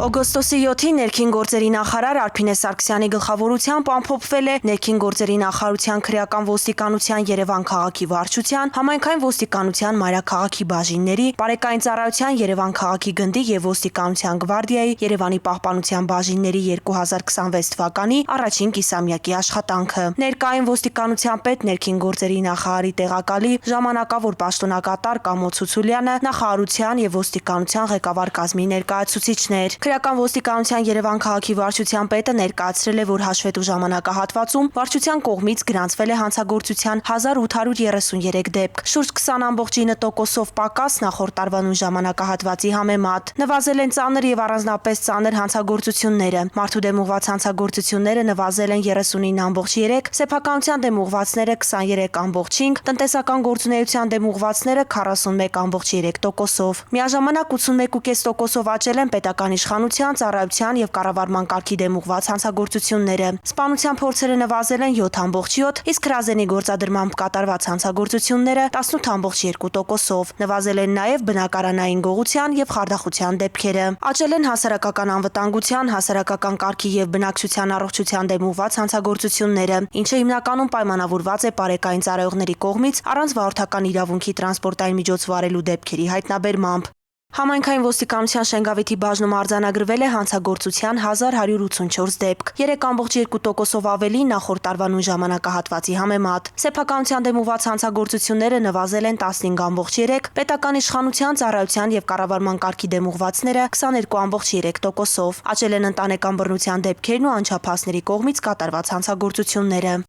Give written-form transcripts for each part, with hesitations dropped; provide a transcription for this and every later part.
Օգոստոսի 7-ին ներքին գործերի նախարար Արփինե Սարգսյանի գլխավորությամբ ամփոփվել է ներքին գործերի նախարարության քրեական ոստիկանության Երևան քաղաքի վարչության, համայնքային ոստիկանության մայրաքաղաքի բաժինների, բարեկային ծառայության Երևան քաղաքի գնդի եւ ոստիկանության գվարդիայի Երևանի պահպանության բաժինների 2026 թվականի առաջին կիսամյակի աշխատանքը։ Ներկային ոստիկանության պետ ներքին գործերի նախարարի տեղակալի ժամանակավոր պաշտոնակատար Կամո Ցուցուլյանը, նախարարության եւ ոստիկանության ղեկավար կազմի ներկայացուցիչներ։ Քրեական ոստիկանության Երևան քաղաքի վարչության պետը ներկայացրել է, որ հաշվետու ժամանակահատվածում վարչության կողմից գրանցվել է հանցագործության 1833 դեպք, շուրջ 20.9%-ով պակաս նախորդ տարվա նույն ժամանակահատվածի համեմատ։ Նվազել են ծանր եւ առանձնապես ծանր հանցագործությունները։ Մարդու դեմ ուղղված հանցագործությունները նվազել են 39.3, սեփականության դեմ ուղղվածները 23.5, տնտեսական գործունեության դեմ ուղղվածները 41.3%-ով։ Միաժամանակ 81.5%-ով աճել են պետական իշխանության, ծառայության եւ կառավարման կարգի դեմ ուղղված հանցագործությունները։ Սպանության փորձերը նվազել են 7.7, իսկ հրազենի գործադրմամբ կատարված հանցագործությունները 18.2%-ով։ Նվազել են նաեւ բնակարանային գողության եւ խարդախության դեպքերը։ Աճել են հասարակական անվտանգության, հասարակական կարգի եւ բնակչության առողջության դեմ ուղղված հանցագործությունները, ինչը հիմնականում պայմանավորված է բարեկային ծառայողների կողմից առանց վարորդական իրավունքի տրանսպորտային միջոց վարելու դեպքերի հայտնաբերմամբ։ Համայնքային ոստիկանության Շենգավիթի բաժնում արձանագրվել է հանցագործության 1184 դեպք, 3.2%-ով ավելի նախորդ տարվա նույն ժամանակահատվածի համեմատ։ Սեփականության դեմ ուղղված հանցագործությունները նվազել են 15.3, պետական իշխանության, ծառայության եւ կառավարման կարգի դեմ ուղղվածները 22.3%-ով։ Աճել են ընտանեկան բռնության դեպքերն ու անչափահասների կողմից կատարված հանցագործությունները։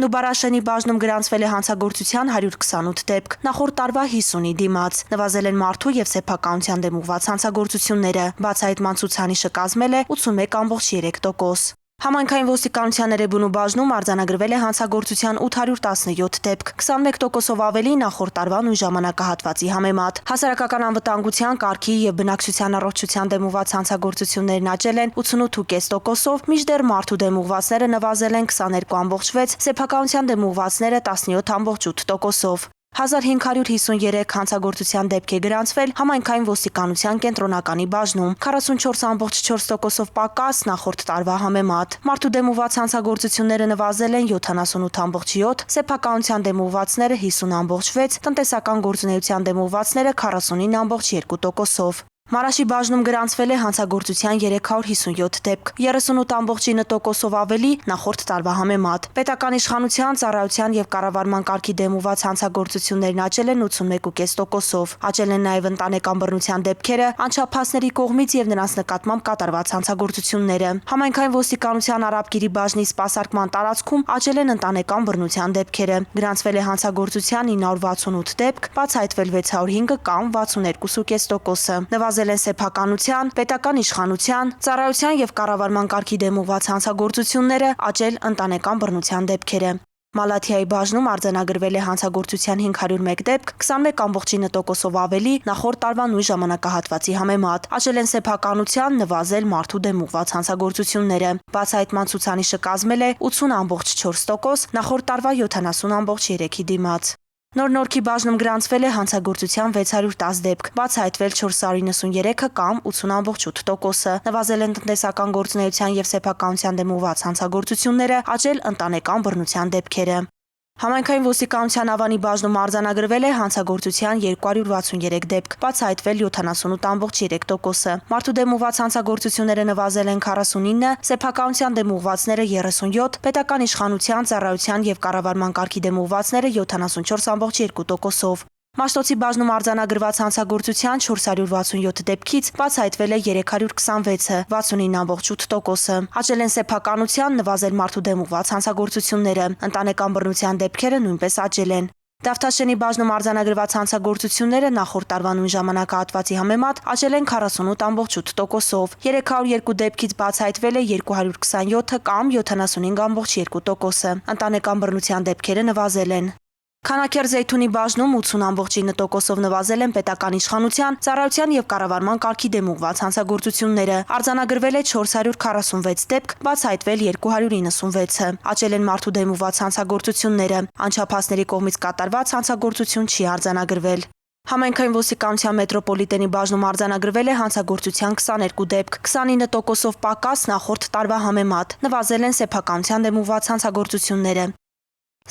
Նուբարաշենի բաժնում գրանցվել է հանցագործության 128 դեպք, նախորդ տարվա 50-ի դիմաց։ Նվազել են մարդու եւ սեփականության դեմ ուղղված հանցագործությունները, բացահայտման ցուցանիշը կազմել է 81.3%։ Համայնքային ոստիկանության Էրեբունու բաժնում արձանագրվել է հանցագործության 817 դեպք, 21%-ով ավելի նախորդ տարվա նույն ժամանակահատվածի համեմատ։ Հասարակական անվտանգության, կարգի եւ բնակչության առողջության դեմ ուղղված հանցագործություններն աճել են 88%-ով, մինչդեռ մարդու դեմ ուղղվածները նվազել են 22.6, սեփականության դեմ ուղղվածները 17.8%-ով։ 1553 հանցագործության դեպք է գրանցվել համայնքային ոստիկանության կենտրոնականի բաժնում, 44.4%-ով պակաս նախորդ տարվա համեմատ։ Մարդու դեմ ուղղված հանցագործությունները նվազել են 78.7, սեփականության դեմ ուղղվածները 50.6, տնտեսական գործունեության դեմ ուղղվածները 49.2%-ով։ Մարաշի բաժնում գրանցվել է հանցագործության 357 դեպք, 38.9%-ով ավելի նախորդ տարվա համեմատ։ Պետական իշխանության, ծառայության եւ կառավարման կարգի դեմ ուղղված հանցագործություններն աճել են 81.5%-ով։ Աճել են նաեւ ընտանեկան բռնության դեպքերը, անչափահասների կողմից եւ նրանց նկատմամբ կատարված հանցագործությունները։ Համայնքային ոստիկանության Արաբգիրի բաժնի սպասարկման տարածքում աճել են ընտանեկան բռնության դեպքերը։ Գրանցվել է հանցագործության 968 դեպք, բացահայտվել 605 կամ 62.5%-ը։ Նվազել են սեփականության, պետական իշխանության, ծառայության եւ կառավարման կարգի դեմ ուղղված հանցագործությունները, աճել ընտանեկան բռնության դեպքերը։ Մալաթիայի բաժնում արձանագրվել է հանցագործության 501 դեպք, 21.9%-ով ավելի նախորդ տարվա նույն ժամանակահատվածի համեմատ։ Աճել են սեփականության, նվազել մարդու դեմ ուղղված հանցագործությունները։ Բացահայտման ցուցանիշը կազմել է 80.4%, նախորդ տարվա 70.3-ի դիմաց։ Նոր-Նորքի բաժնում գրանցվել է հանցագործության 610 դեպք, բացահայտվել 493-ը կամ 80.8%-ը։ Նվազել են տնտեսական գործունեության եւ սեփականության դեմ ուղղված հանցագործությունները, աճել ընտանեկան բռնության դեպքերը։ Համայնքային ոստիկանության Ավանի բաժնում արձանագրվել է հանցագործության 263 դեպք, բացահայտվել 78.3%-ը։ Մարդու դեմ ուղղված հանցագործությունները նվազել են 49, սեփականության դեմ ուղղվածները 37, պետական իշխանության, ծառայության եւ կառավարման կարգի դեմ ուղղվածները 74.2%-ով։ Մաշտոցի բաժնում արձանագրված հանցագործության 467 դեպքից բացահայտվել է 326-ը, 69.8%-ը։ Աճել են սեփականության, նվազել մարդու դեմ ուղղված հանցագործությունները, ընտանեկան բռնության դեպքերը նույնպես աճել են։ Դավթաշենի բաժնում արձանագրված հանցագործությունները նախորդ տարվա նույն ժամանակահատվածի համեմատ աճել են 48.8%-ով։ 302 դեպքից բացահայտվել է 227-ը կամ 75.2%-ը։ Ընտանեկան բռնության դեպքերը նվազել են։ Քանաքեռ-Զեյթունի բաժնում 80.9%-ով նվազել են պետական իշխանության, ծառայության եւ կառավարման կարգի դեմ ուղղված հանցագործությունները։ Արձանագրվել է 446 դեպք, բացահայտվել 296-ը։ Աճել են մարդու դեմ ուղղված հանցագործությունները։ Անչափահասների կողմից կատարված հանցագործություն չի արձանագրվել։ Համայնքային ոստիկանության մետրոպոլիտենի բաժնում արձանագրվել է հանցագործության 22 դեպք, 29%-ով պակաս նախորդ տարվա համեմատ, նվազել են սեփականության դեմ ուղղված հանցագործությունները։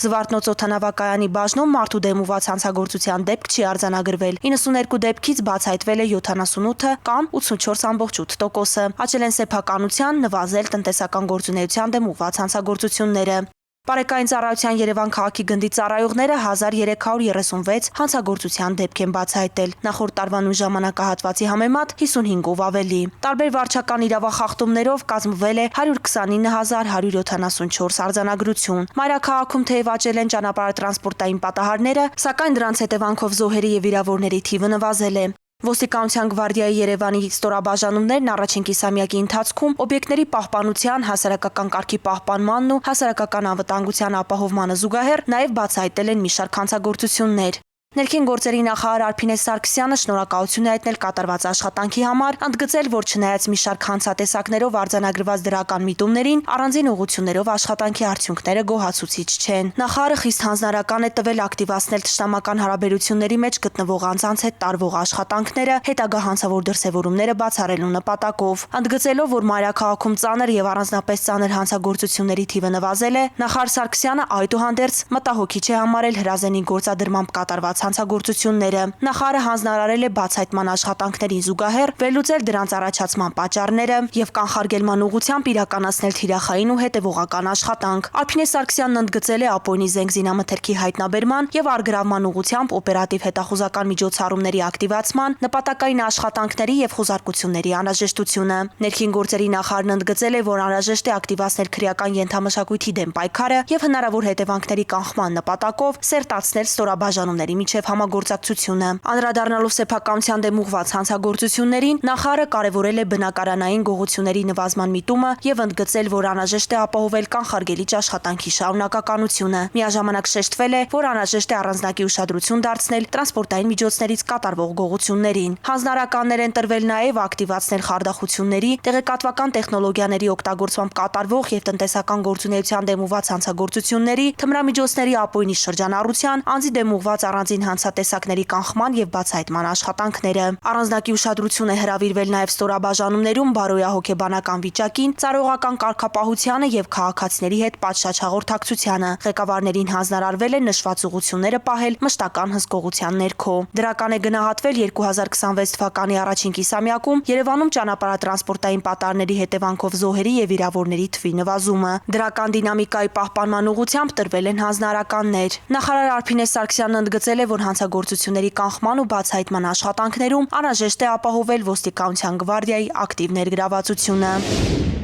Զվարթնոց օդանավակայանի բաժնում մարդու դեմ ուղղված հանցագործության դեպք չի արձանագրվել, 92 դեպքից բացահայտվել է 78-ը կամ 84.8%, աճել են սեփականության, նվազել տնտեսական գործունեության դեմ ուղղված հանցագործությունները։ Բարեկային ծառայության Երևան քաղաքի գնդի ծառայողները 1336 հանցագործության դեպք են բացահայտել, նախորդ տարվա նույն ժամանակահատվածի համեմատ 55-ով ավելի։ Տարբեր վարչական իրավախախտումներով կազմվել է 129174 արձանագրություն։ Մայրաքաղաքում թեև աճել են ճանապարհատրանսպորտային պատահարները, սակայն դրանց հետևանքով զոհերի եւ վիրավորների թիվը նվազել է։ Ոստիկանության գվարդիայի Երևանի ստորաբաժանումներն առաջին կիսամյակի ընթացքում օբյեկտների պահպանության, հասարակական կարգի պահպանմանն ու հասարակական անվտանգության ապահովմանը զուգահեռ նաև բացահայտել են մի շարք հանցագործություններ։ Ներքին գործերի նախարար Արփինե Սարգսյանը շնորհակալություն է հայտնել կատարված աշխատանքի համար, ընդգծել, որ չնայած մի շարք հանցատեսակներով արձանագրված դրական միտումներին, առանձին ուղղություններով աշխատանքի արդյունքները գոհացուցիչ չեն։ Նախարարը խիստ հանձնարարական է տվել ակտիվացնել ճշտամական հարաբերությունների մեջ գտնվող անձանց հետ տարվող աշխատանքները, հետագա հանցավոր դրսևորումները բացառելու նպատակով։ Ընդգծելով, որ մայրաքաղաքում ծանր եւ առանձնապես ծանր հանցագործությունների թիվը նվազել է, նախարար Սարգսյանը այդուհանդերձ մտահոգիչ է համարել հրազենի գործադրմամբ կատարված հանցագործությունները։ Նախարարը հանձնարարել է բացահայտման աշխատանքներին զուգահեռ վերլուծել դրանց առաջացման պատճառները եւ կանխարգելման ուղղությամբ իրականացնել թիրախային ու հետեւողական աշխատանք։ Արփինե Սարգսյանն ընդգծել է ապօրինի զենք զինամթերքի հայտնաբերման եւ առգրավման ուղղությամբ օպերատիվ հետախուզական միջոցառումների ակտիվացման, նպատակային աշխատանքների եւ խոզարկությունների անհրաժեշտությունը։ Ներքին գործերի նախարարն ընդգծել է, որ անհրաժեշտ է ակտիվացնել քրեական ենթամշակույթի դեմ պայքարը եւ հնարավոր հետևանքների կանխման նպատակով սերտացնել ստորաբաժանումների միջև համագործակցությունը։ Անդրադառնալով սեփականության դեմ ուղղված հանցագործություններին, նախարարը կարևորել է բնակարանային գողությունների նվազման միտումը եւ ընդգծել, որ անհրաժեշտ է ապահովել կանխարգելիչ աշխատանքի շարունակականությունը։ Միաժամանակ շեշտվել է, որ անհրաժեշտ է առանձնակի ուշադրություն դարձնել տրանսպորտային միջոցներից կատարվող գողություններին։ Հանձնարարականներ են տրվել նաեւ ակտիվացնել խարդախությունների, տեղեկատվական տեխնոլոգիաների օգտագործմամբ կատարվող եւ տնտեսական գործունեության դեմ ուղղված հանցագործությունների, թմրամիջոցների ապօրինի շրջանառության, անձի դեմ ուղղված առանձին հանցատեսակների կանխման եւ բացահայտման աշխատանքները։ Առանձնակի ուշադրություն է հրավիրվել նաեւ ստորաբաժանումներում բարոյահոգեբանական վիճակին, ծառայողական կարգապահությանը եւ քաղաքացիների հետ պատշաճ հաղորդակցությանը։ Ղեկավարներին հանձնարարվել է նշված ուղղությունները պահել մշտական հսկողության ներքո։ Դրական է գնահատվել 2026 թվականի առաջին կիսամյակում Երևանում ճանապարհատրանսպորտային պատահարների հետևանքով զոհերի եւ վիրավորների թվի նվազումը։ Դրական դինամիկայի պահպանման ուղղությամբ տրվել են հանձնարարականներ։ Նախարար Արփինե Սարգսյանն ընդգծել է, որ հանցագործությունների կանխման ու բացահայտման աշխատանքներում անհրաժեշտ է ապահովել ոստիկանության գվարդիայի ակտիվ ներգրավվածությունը։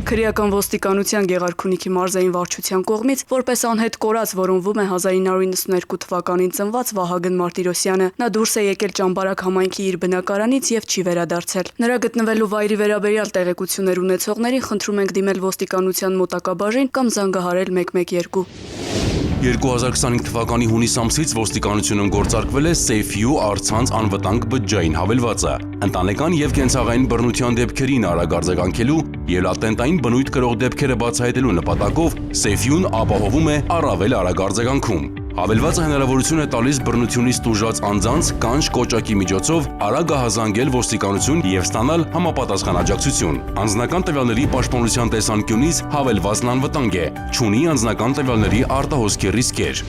Քրեական ոստիկանության Գեղարքունիքի մարզային վարչության կողմից որպես անհետ կորած որոնվում է 1992 թվականին ծնված Վահագն Մարտիրոսյանը։ Նա դուրս է եկել Ճամբարակ համայնքի իր բնակարանից եւ չի վերադարձել։ Նրա գտնվելու վայրի վերաբերյալ տեղեկություններ ունեցողներին խնդրում ենք դիմել ոստիկանության մոտակա բաժին կամ զանգահարել 112։ 2025 թվականի հունիս ամսից ոստիկանությունում գործարկվել է SafeU առցանց անվտանգ բջջային հավելվածը։ Ընտանեկան եւ կենցաղային բռնության դեպքերին արագ արձագանքելու եւ լատենտային բնույթ կրող դեպքերը բացահայտելու նպատակով SafeU-ն ապահովում է առավել արագ արձագանքում։ Հավելվածը հնարավորություն է տալիս բռնությունից տուժած անձանց կանչ կոճակի միջոցով արագ հազանգել ոստիկանություն եւ ստանալ համապատասխան աջակցություն։ Անձնական տվյալների պաշտպանության տեսանկյունից հավելվածն անվտանգ է, չունի անձնական տվյալների արտահոսքի ռիսկեր։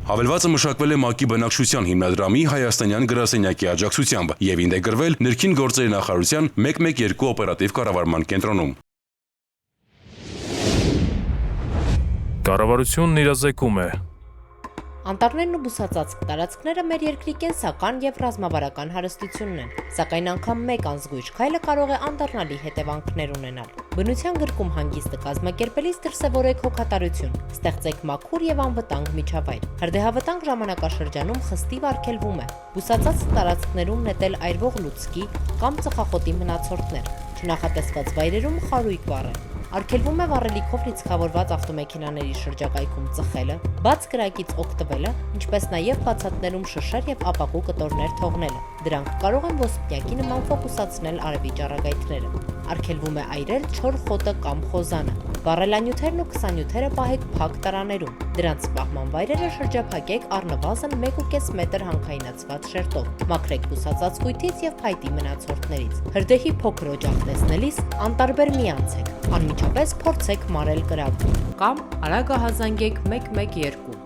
Հավելվածը մշակվել է ՄԱԿ-ի բնակչության հիմնադրամի հայաստանյան գրասենյակի աջակցությամբ եւ ինտեգրվել ներքին գործերի նախարարության 112 օպերատիվ կառավարման կենտրոնում։ Կառավարությունն իրազեկում է Անտառներն ու բուսածածկ տարածքները մեր երկրի կենսական եւ ռազմավարական հարստությունն են, սակայն անգամ մեկ անզգույշ քայլը կարող է անդառնալի հետևանքներ ունենալ։ Բնության գրկում հանգիստը կազմակերպելիս դրսևորեք հոգատարություն, ստեղծեք մաքուր եւ անվտանգ միջավայր։ Հրդեհավտանգ ժամանակաշրջանում խստիվ արգելվում է բուսածածկ տարածքներում նետել այրվող լուցկի կամ ծխախոտի մնացորդներ, չնախատեսված վայրերում խարույկ վառել։ Արգելվում է վառելիքով լիցքավորված ավտոմեքենաների շրջակայքում ծխելը, բաց կրակից օգտվելը, ինչպես նաև բացատներում շշեր եւ ապակու կտորներ թողնելը։ Դրանք կարող են ոսպնյակի նման ֆոկուսացնել արևի ճառագայթները։ Արգելվում է այրել չոր խոտը կամ խոզանը։ Վառելանյութերն ու քսանյութերը պահեք փակ տարաներում։ Դրանց պահման վայրերը շրջափակեք առնվազն 1.5 մետր հանքայնացված շերտով։ Մաքրեք բուսածածկույթից եւ փայտի մնացորդներից։ Հրդեհի փոքր օջախ տեսնելիս անտարբեր մի անցեք։ Անմիջապես փորձեք մարել կրակում կամ արագ ահազանգեք 112։